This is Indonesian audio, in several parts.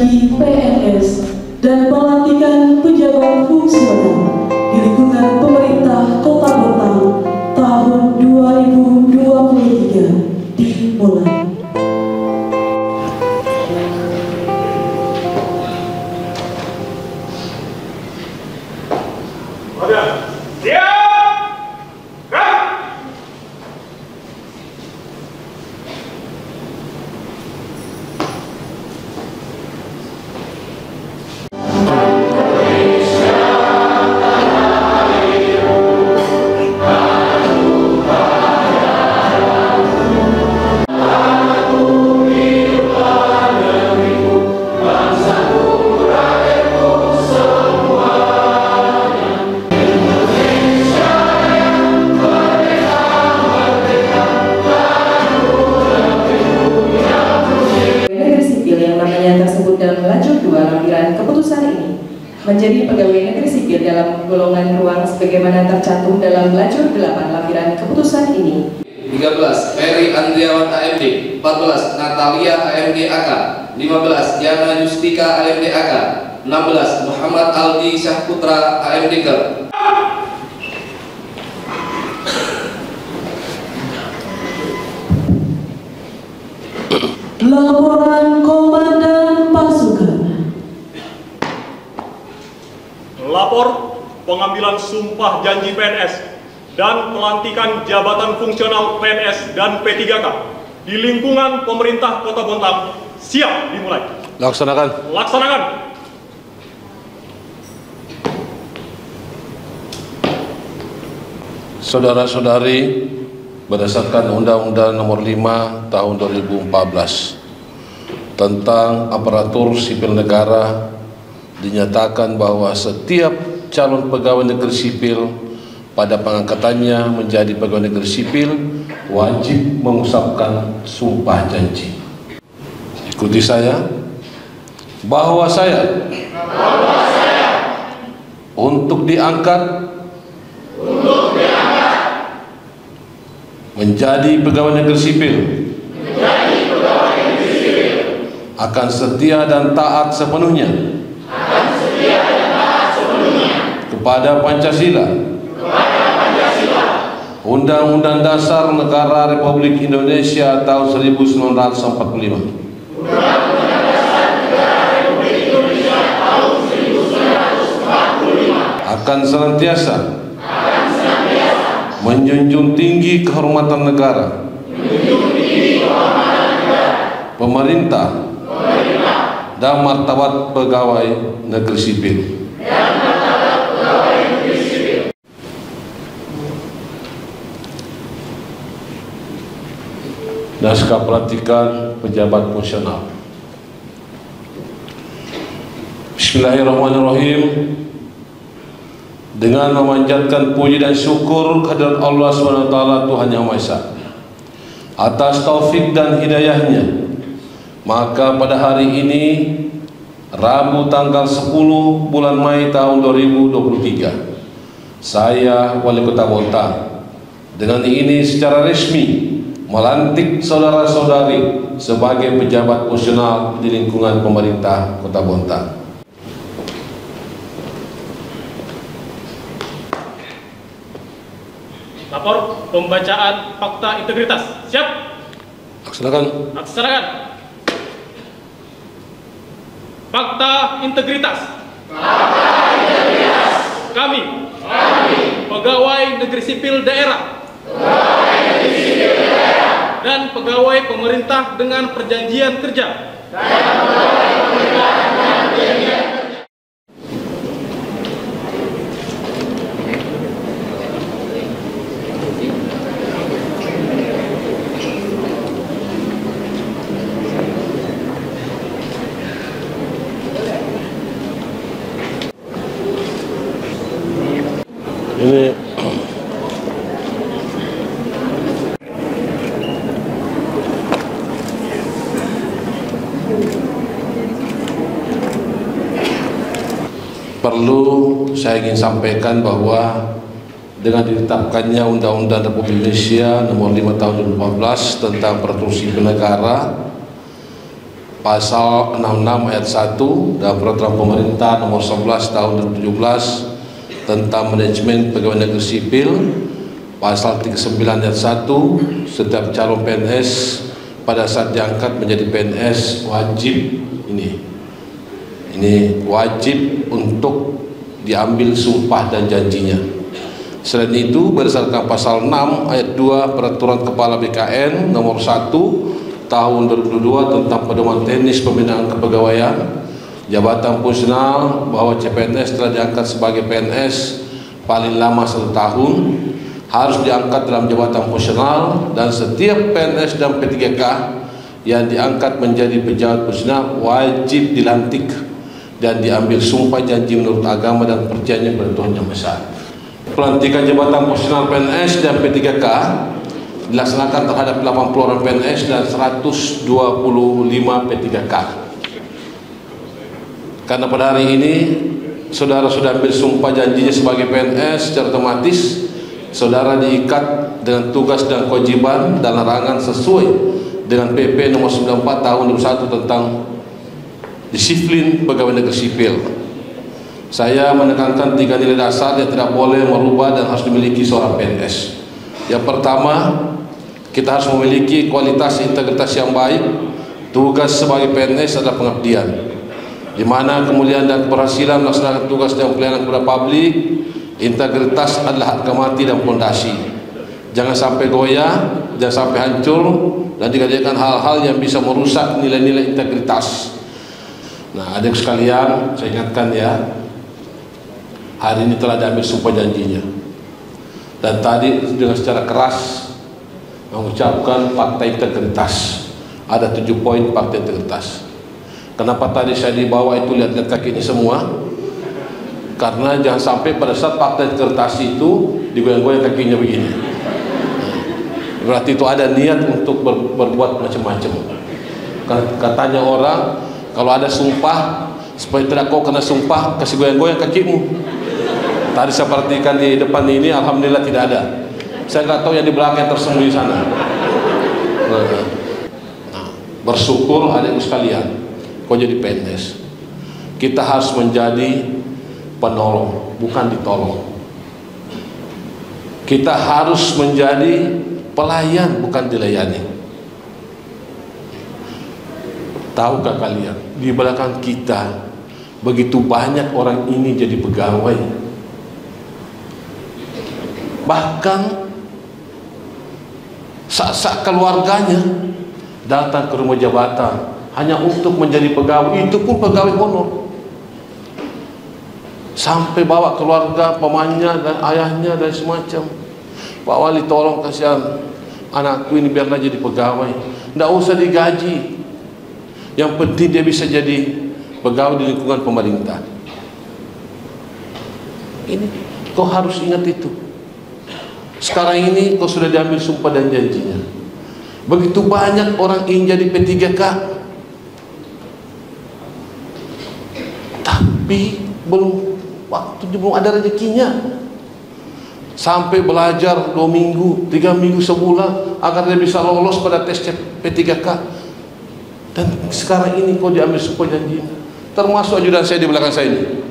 gaji PNS dan pelantikan pejabat fungsional di lingkungan pemerintah Kota Bontang tahun 2023 dimulai. Keputusan ini menjadi pegawai negeri sipil dalam golongan ruang sebagaimana tercantum dalam lajur 8 lampiran keputusan ini. 13. Mary Andriawan AMD. 14. Natalia AMD AK. 15. Yana Justika AMD AK. 16. Muhammad Aldi Syahputra AMD AK. Laporan Komandan Pasukan. Lapor pengambilan sumpah janji PNS dan pelantikan jabatan fungsional PNS dan P3K di lingkungan pemerintah Kota Bontang siap dimulai. Laksanakan. Laksanakan. Saudara-saudari, berdasarkan Undang-Undang Nomor 5 Tahun 2014 tentang aparatur sipil negara, dinyatakan bahwa setiap calon pegawai negeri sipil pada pengangkatannya menjadi pegawai negeri sipil wajib mengucapkan sumpah janji. Ikuti saya. Bahwa saya untuk diangkat menjadi pegawai negeri sipil akan setia dan taat sepenuhnya kepada Pancasila, Undang-Undang Dasar Negara Republik Indonesia tahun 1945, akan senantiasa menjunjung tinggi kehormatan negara, pemerintah, dan martabat pegawai negeri sipil. Naskah pelantikan pejabat fungsional. Bismillahirrahmanirrahim. Dengan memanjatkan puji dan syukur kehadirat Allah SWT Tuhan Yang Maha Esa atas taufik dan hidayahnya, maka pada hari ini Rabu tanggal 10 bulan Mei tahun 2023, saya Wali Kota Bontang dengan ini secara resmi melantik saudara-saudari sebagai pejabat fungsional di lingkungan pemerintah Kota Bontang. Lapor pembacaan fakta integritas. Siap. Laksanakan. Laksanakan. Fakta integritas. Kami, pegawai negeri sipil daerah dan pegawai pemerintah dengan perjanjian kerja ini perlu saya ingin sampaikan bahwa dengan ditetapkannya Undang-Undang Republik Indonesia Nomor 5 Tahun 2014 tentang Aparatur Sipil Negara pasal 66 ayat 1 dalam peraturan pemerintah nomor 11 tahun 2017 tentang manajemen pegawai negeri sipil, pasal 39 ayat 1, setiap calon PNS pada saat diangkat menjadi PNS wajib ini wajib untuk diambil sumpah dan janjinya. Selain itu, berdasarkan pasal 6 ayat 2 peraturan kepala BKN nomor 1 tahun 2022 tentang pedoman teknis pembinaan kepegawaian, jabatan fungsional bahwa CPNS telah diangkat sebagai PNS paling lama 1 tahun harus diangkat dalam jabatan fungsional, dan setiap PNS dan P3K yang diangkat menjadi pejabat fungsional wajib dilantik dan diambil sumpah janji menurut agama dan percayaan pada Tuhan Yang Maha Esa. Pelantikan jabatan fungsional PNS dan P3K dilaksanakan terhadap 80 orang PNS dan 125 P3K. Karena pada hari ini saudara sudah ambil sumpah janjinya sebagai PNS, secara otomatis saudara diikat dengan tugas dan kewajiban dan larangan sesuai dengan PP nomor 94 tahun 2001 tentang disiplin pegawai negeri sipil. Saya menekankan 3 nilai dasar yang tidak boleh merubah dan harus dimiliki seorang PNS. Yang pertama, kita harus memiliki kualitas integritas yang baik. Tugas sebagai PNS adalah pengabdian, di mana kemuliaan dan keberhasilan melaksanakan tugas dan pelayanan kepada publik. Integritas adalah harga mati dan fondasi. Jangan sampai goyah, jangan sampai hancur, dan dikerjakan hal-hal yang bisa merusak nilai-nilai integritas. Nah, adik sekalian, saya ingatkan ya, hari ini telah diambil sumpah janjinya, dan tadi dengan secara keras mengucapkan fakta integritas. Ada 7 poin fakta integritas. Kenapa tadi saya dibawa itu lihat-lihat kaki ini semua? Karena jangan sampai pada saat fakta integritas itu digoyang-goyang kakinya begini. Berarti itu ada niat untuk berbuat macam-macam. Katanya orang, kalau ada sumpah, supaya tidak kau kena sumpah, kasih goyang-goyang kakimu. Tadi saya perhatikan di depan ini, alhamdulillah tidak ada. Saya nggak tahu yang di belakang tersembunyi sana. Bersyukur adikku sekalian, kau jadi PNS. Kita harus menjadi penolong, bukan ditolong. Kita harus menjadi pelayan, bukan dilayani. Tahukah kalian, di belakang kita begitu banyak orang ini jadi pegawai. Bahkan saat keluarganya datang ke rumah jabatan hanya untuk menjadi pegawai, itu pun pegawai honor. Sampai bawa keluarga, pamannya dan ayahnya dan semacam. Pak Wali, tolong kasihan anakku ini biarlah jadi pegawai, tidak usah digaji, yang penting dia bisa jadi pegawai di lingkungan pemerintah. Ini kau harus ingat itu. Sekarang ini kau sudah diambil sumpah dan janjinya. Begitu banyak orang ingin jadi P3K, tapi belum ada rezekinya. Sampai belajar 2 minggu, 3 minggu, sebulan agar dia bisa lolos pada tes P3K. Dan sekarang ini kau diambil sumpah janjinya. Termasuk ajudan saya di belakang saya ini,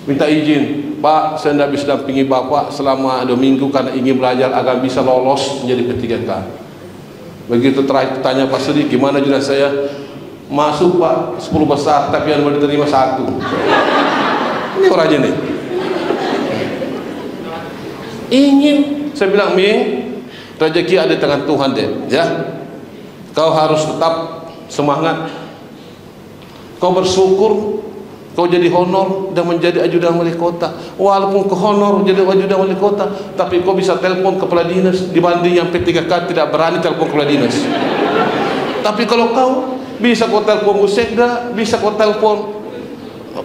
minta izin, Pak, saya tidak bisa dampingi Bapak selama 2 minggu karena ingin belajar agar bisa lolos menjadi P3K. Begitu terakhir tanya Pak Sudi, gimana ajudan saya? Masuk Pak, 10 besar, tapi yang mau diterima 1. Ini orangnya nih. Ingin, saya bilang, Ming, rezeki ada di tangan Tuhan deh, ya. Kau harus tetap semangat. Kau bersyukur kau jadi honor dan menjadi ajudan wali kota. Walaupun kau honor jadi ajudan wali kota, tapi kau bisa telepon kepala dinas, dibanding yang P3K tidak berani telepon kepala dinas. Tapi kalau kau bisa kau telepon Busekda, bisa kau telepon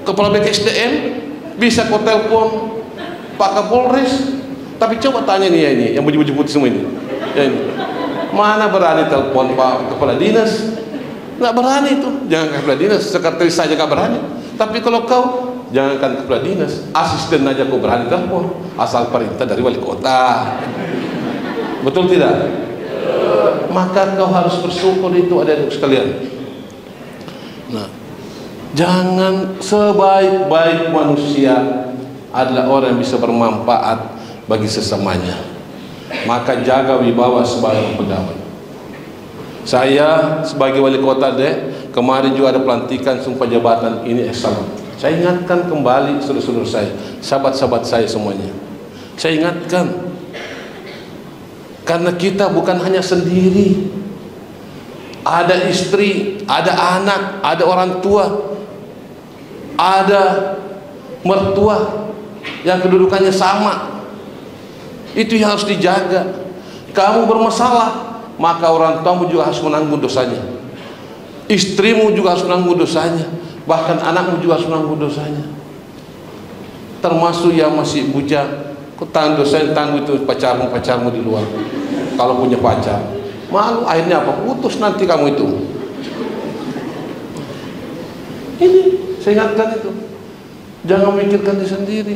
kepala BKSDM, bisa kau telepon Pak Kapolres. Tapi coba tanya nih ya, ini yang baju-baju putih semua ini, ya ini. Mana berani telepon Pak kepala dinas? Nggak berani itu. Jangan kepala dinas, sekretaris saja nggak berani. Tapi kalau kau, jangankan kepala dinas, asisten aja kau berani telepon, asal perintah dari wali kota. Betul tidak? Maka kau harus bersyukur itu, adik-adik sekalian. Nah, jangan sebaik-baik manusia adalah orang yang bisa bermanfaat bagi sesamanya. Maka jaga wibawa sebagai pegawai. Saya sebagai wali kota kemarin juga ada pelantikan sumpah jabatan ini excellent. Saya ingatkan kembali saudara-saudara saya, sahabat-sahabat saya semuanya. Saya ingatkan, karena kita bukan hanya sendiri. Ada istri, ada anak, ada orang tua, ada mertua yang kedudukannya sama. Itu yang harus dijaga. Kamu bermasalah, maka orang tuamu juga harus menanggung dosanya. Istrimu juga harus menanggung dosanya. Bahkan anakmu juga harus menanggung dosanya. Termasuk yang masih bujang, kau tanggung dosanya, tanggung itu pacarmu di luar. Kalau punya pacar, malu, akhirnya apa? Putus nanti kamu itu. Ini saya ingatkan itu. Jangan memikirkan diri sendiri.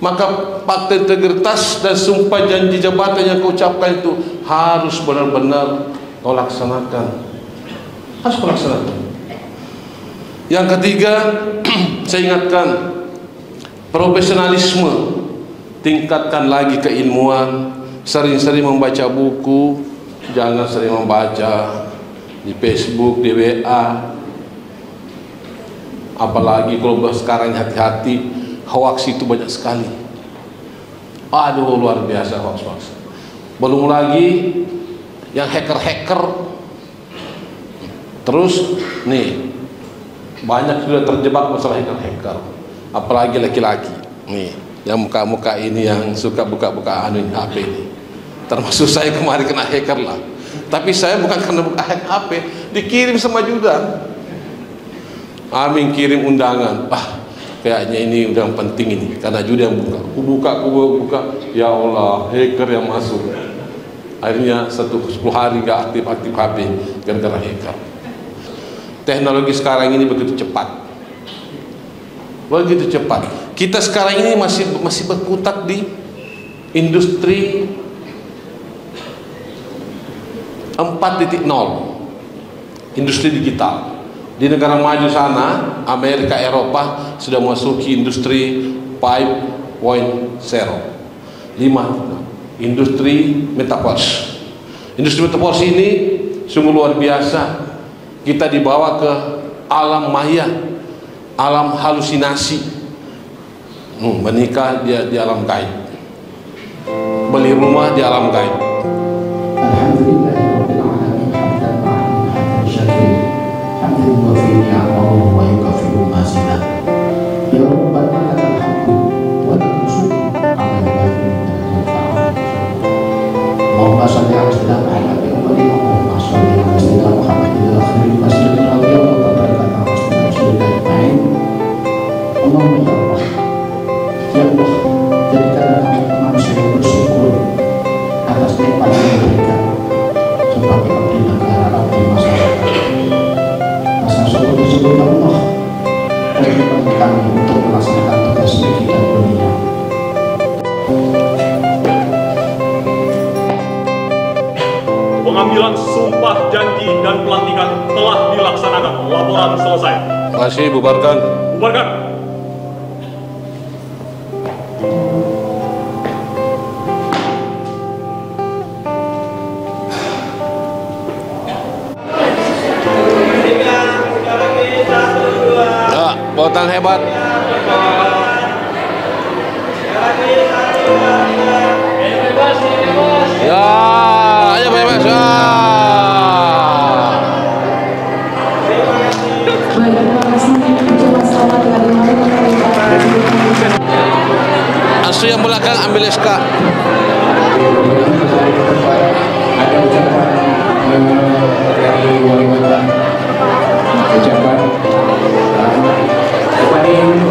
Maka fakta integritas dan sumpah janji jabatan yang kau ucapkan itu harus benar-benar kau laksanakan. Harus kau laksanakan. Yang ketiga, saya ingatkan profesionalisme. Tingkatkan lagi keilmuan. Sering-sering membaca buku. Jangan sering membaca di Facebook, di WA. Apalagi kalau sekarang hati-hati, hoax itu banyak sekali. Aduh, luar biasa hoax. Belum lagi yang hacker. Terus nih, banyak sudah terjebak masalah hacker. Apalagi laki-laki. Nih, yang muka-muka ini yang suka buka-buka HP ini. Termasuk saya kemarin kena hacker lah. Tapi saya bukan karena buka HP, dikirim sama Judan. Amin kirim undangan. Kayaknya ini undangan penting ini, karena Judan yang buka. Buka. Ya Allah, hacker yang masuk. Akhirnya 10 hari gak aktif HP gara-gara hacker. Teknologi sekarang ini begitu cepat. Kita sekarang ini masih berkutat di industri 4.0, industri digital. Di negara maju sana, Amerika, Eropa sudah memasuki industri 5.0, industri metaverse. Industri metaverse ini sungguh luar biasa. Kita dibawa ke alam maya, alam halusinasi. Menikah di alam gaib, beli rumah di alam gaib. Pengambilan sumpah janji dan pelantikan telah dilaksanakan. Laporan selesai. Terima kasih, bubarkan. Bubarkan. Ya, potong hebat. Ya, ayo bebas. Baik, terima kasih. Ucapan selamat dari Asu yang belakang ambil SK. Ada ucapan dari wali kota, ucapan kepada